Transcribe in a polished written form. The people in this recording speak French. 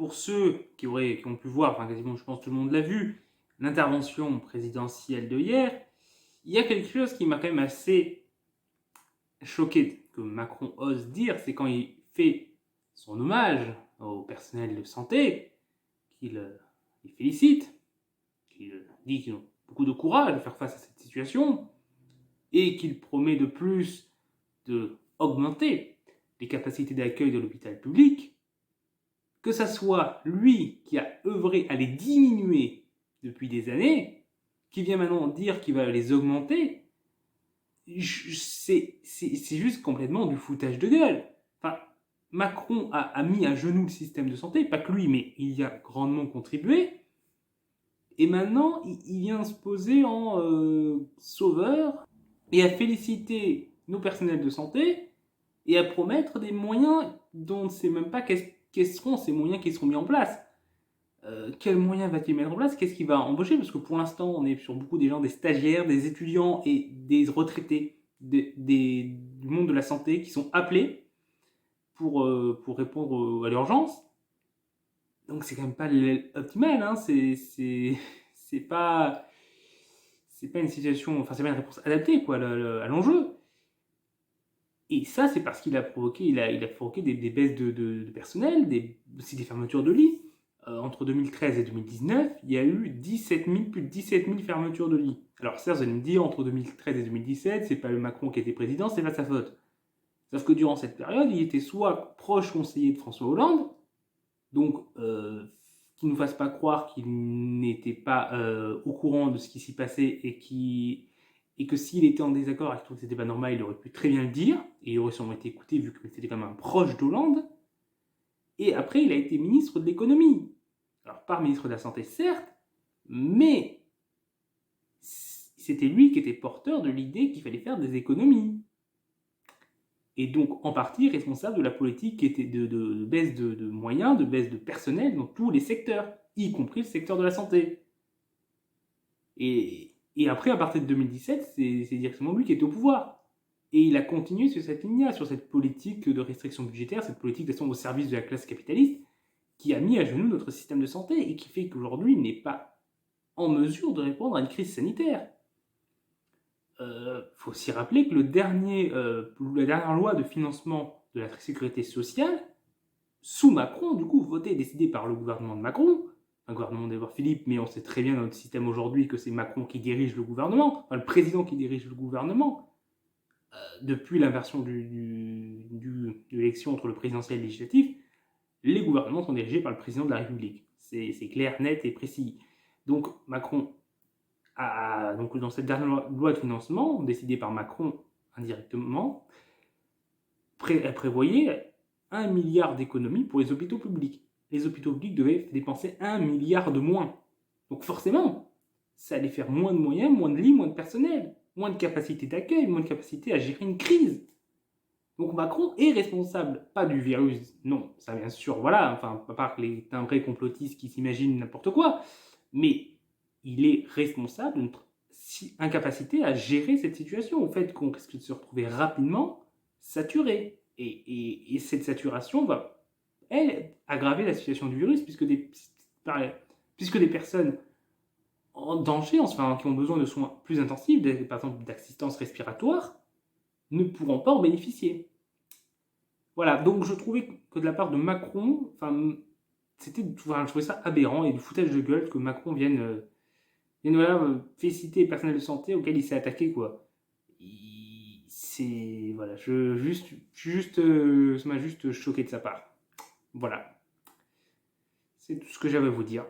pour ceux qui ont pu voir, enfin quasiment je pense tout le monde l'a vu, l'intervention présidentielle de hier, il y a quelque chose qui m'a quand même assez choqué, que Macron ose dire, c'est quand il fait son hommage au personnel de santé, qu'il félicite, qu'il dit qu'ils ont beaucoup de courage de faire face à cette situation, et qu'il promet de plus d'augmenter les capacités d'accueil de l'hôpital public, que ça soit lui qui a œuvré à les diminuer depuis des années, qui vient maintenant dire qu'il va les augmenter, c'est juste complètement du foutage de gueule. Enfin, Macron a mis à genoux le système de santé, pas que lui, mais il y a grandement contribué. Et maintenant, il vient se poser en sauveur et à féliciter nos personnels de santé et à promettre des moyens dont on ne sait même pas quels seront ces moyens qui seront mis en place. Quels moyens va-t-il mettre en place? Qu'est-ce qu'il va embaucher? Parce que pour l'instant, on est sur beaucoup des gens, des stagiaires, des étudiants et des retraités du monde de la santé qui sont appelés pour répondre à l'urgence. Donc c'est quand même pas optimal, hein. C'est pas une situation, enfin c'est pas une réponse adaptée quoi à l'enjeu. Et ça c'est parce qu'il a provoqué, il a provoqué des baisses de personnel, aussi des fermetures de lits. Entre 2013 et 2019, il y a eu plus de 17 000 fermetures de lits. Alors certes, vous allez me dire, entre 2013 et 2017, c'est pas le Macron qui était président, c'est pas sa faute. Sauf que durant cette période, il était soit proche conseiller de François Hollande, donc qu'il ne nous fasse pas croire qu'il n'était pas au courant de ce qui s'y passait et que s'il était en désaccord avec tout, que c'était pas normal, il aurait pu très bien le dire, et il aurait sûrement été écouté vu que c'était quand même un proche d'Hollande. Et après, il a été ministre de l'économie. Alors, pas ministre de la santé, certes, mais c'était lui qui était porteur de l'idée qu'il fallait faire des économies. Et donc, en partie, responsable de la politique qui était de baisse de moyens, de baisse de personnel dans tous les secteurs, y compris le secteur de la santé. Et après, à partir de 2017, c'est directement lui qui était au pouvoir. Et il a continué sur cette ligne-là, sur cette politique de restriction budgétaire, cette politique d'action au service de la classe capitaliste, qui a mis à genoux notre système de santé et qui fait qu'aujourd'hui, il n'est pas en mesure de répondre à une crise sanitaire. Faut aussi rappeler que la dernière loi de financement de la sécurité sociale, sous Macron, du coup, votée et décidée par le gouvernement de Macron, un gouvernement d'Édouard Philippe, mais on sait très bien dans notre système aujourd'hui que c'est Macron qui dirige le gouvernement, enfin le président qui dirige le gouvernement, depuis l'inversion de l'élection entre le présidentiel et le législatif, les gouvernements sont dirigés par le président de la République. C'est clair, net et précis. Donc Macron donc dans cette dernière loi de financement, décidée par Macron indirectement, elle prévoyait 1 milliard d'économies pour les hôpitaux publics. Les hôpitaux publics devaient dépenser 1 milliard de moins. Donc forcément, ça allait faire moins de moyens, moins de lits, moins de personnel, moins de capacité d'accueil, moins de capacité à gérer une crise. Donc Macron est responsable, pas du virus, non, ça bien sûr, voilà, enfin, à part les timbrés complotistes qui s'imaginent n'importe quoi, mais il est responsable de notre incapacité à gérer cette situation, au fait qu'on risque de se retrouver rapidement saturé. Et cette saturation va, elle, aggraver la situation du virus, puisque des personnes en danger, enfin, qui ont besoin de soins plus intensifs, par exemple d'assistance respiratoire, ne pourront pas en bénéficier. Voilà, donc je trouvais que de la part de Macron, je trouvais ça aberrant et du foutage de gueule que Macron vienne féliciter les personnels de santé auxquels il s'est attaqué, quoi. Voilà, ça m'a juste choqué de sa part. Voilà, c'est tout ce que j'avais à vous dire.